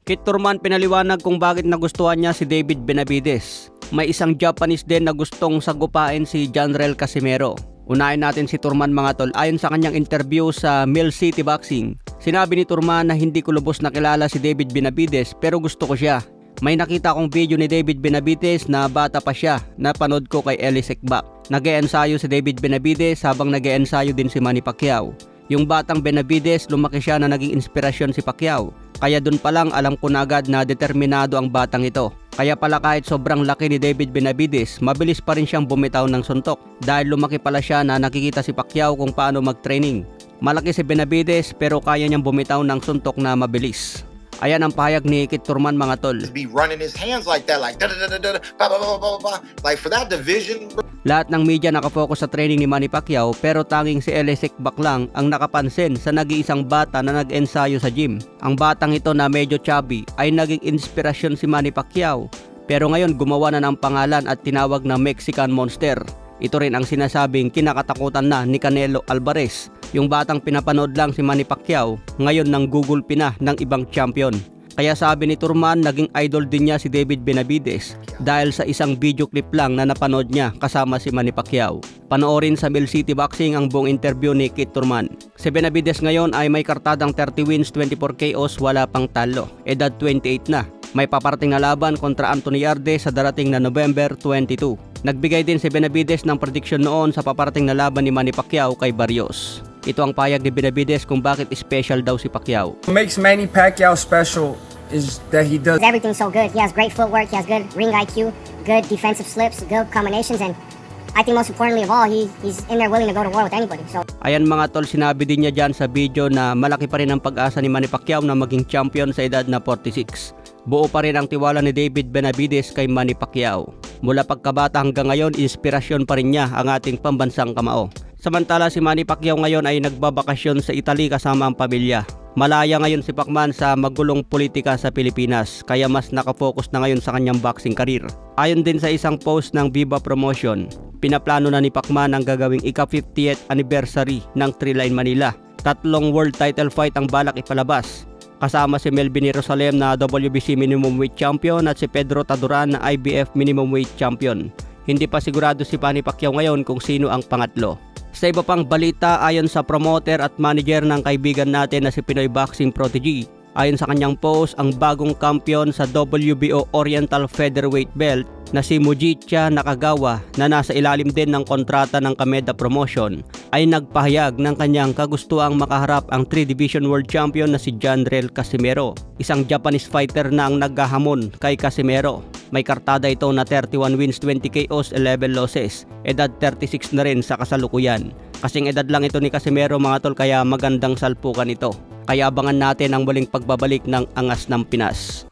Kit Thurman pinaliwanag kung bakit nagustuhan niya si David Benavides. May isang Japanese din na gustong sagupain si Janrell Casimero. Unahin natin si Thurman mga tol. Ayon sa kanyang interview sa Mill City Boxing, sinabi ni Thurman na hindi ko lubos nakilala si David Benavides pero gusto ko siya. May nakita akong video ni David Benavides na bata pa siya, napanood ko kay Ellis Ekbak. Nag-e-ensayo si David Benavides habang nag-e-ensayo din si Manny Pacquiao. Yung batang Benavides, lumaki siya na naging inspirasyon si Pacquiao. Kaya dun pa lang alam ko na agad na determinado ang batang ito. Kaya pala kahit sobrang laki ni David Benavides, mabilis pa rin siyang bumitaw ng suntok. Dahil lumaki pala siya na nakikita si Pacquiao kung paano mag-training. Malaki si Benavides pero kaya niyang bumitaw ng suntok na mabilis. Ayan ang pahayag ni Kit Thurman mga tol. Be running his hands like that, like like for that division. Lahat ng media nakafocus sa training ni Manny Pacquiao pero tanging si Ellis Ekbak lang ang nakapansin sa nag-iisang bata na nag-ensayo sa gym. Ang batang ito na medyo chubby ay naging inspirasyon si Manny Pacquiao pero ngayon gumawa na ng pangalan at tinawag na Mexican Monster. Ito rin ang sinasabing kinakatakutan na ni Canelo Alvarez. Yung batang pinapanood lang si Manny Pacquiao, ngayon nang gugulpi na ng ibang champion. Kaya sabi ni Thurman, naging idol din niya si David Benavides dahil sa isang video clip lang na napanood niya kasama si Manny Pacquiao. Panoorin sa Mill City Boxing ang buong interview ni Kit Thurman. Si Benavides ngayon ay may kartadang 30 wins, 24 KOs, wala pang talo. Edad 28 na. May paparating na laban kontra Anthony Yarde sa darating na November 22. Nagbigay din si Benavides ng prediction noon sa paparating na laban ni Manny Pacquiao kay Barrios. Ito ang payag ni Benavides kung bakit special daw si Pacquiao. What makes Manny Pacquiao special is that he does everything so good. He has great footwork, he has good ring IQ, good defensive slips, good combinations, and I think most importantly of all, he's in there willing to go to war with anybody. So ayan mga tol, sinabi din niya dyan sa video na malaki pa rin ang pag-asa ni Manny Pacquiao na maging champion sa edad na 46. Buo pa rin ang tiwala ni David Benavides kay Manny Pacquiao. Mula pagkabata hanggang ngayon, inspirasyon pa rin niya ang ating pambansang kamao. Samantala si Manny Pacquiao ngayon ay nagbabakasyon sa Italy kasama ang pamilya. Malaya ngayon si Pacman sa magulong politika sa Pilipinas kaya mas nakafocus na ngayon sa kanyang boxing career. Ayon din sa isang post ng Viva Promotion, pinaplano na ni Pacman ang gagawing ika-50th anniversary ng Thrilline Manila. 3 world title fight ang balak ipalabas. Kasama si Melvin Jerusalem na WBC minimum weight champion at si Pedro Taduran na IBF minimum weight champion. Hindi pa sigurado si Manny Pacquiao ngayon kung sino ang pangatlo. Sa iba pang balita, ayon sa promoter at manager ng kaibigan natin na si Pinoy Boxing Prodigy, ayon sa kanyang post, ang bagong kampiyon sa WBO Oriental Featherweight Belt na si Mujicha Nakagawa na nasa ilalim din ng kontrata ng Kameda Promotion ay nagpahayag ng kanyang kagustuang makaharap ang 3 Division World Champion na si Janrell Casimero, isang Japanese fighter na ang naghahamon kay Casimero. May kartada ito na 31 wins, 20 KOs, 11 losses. Edad 36 na rin sa kasalukuyan. Kasing edad lang ito ni Casimero mga tol kaya magandang salpukan ito. Kaya abangan natin ang muling pagbabalik ng Angas ng Pinas.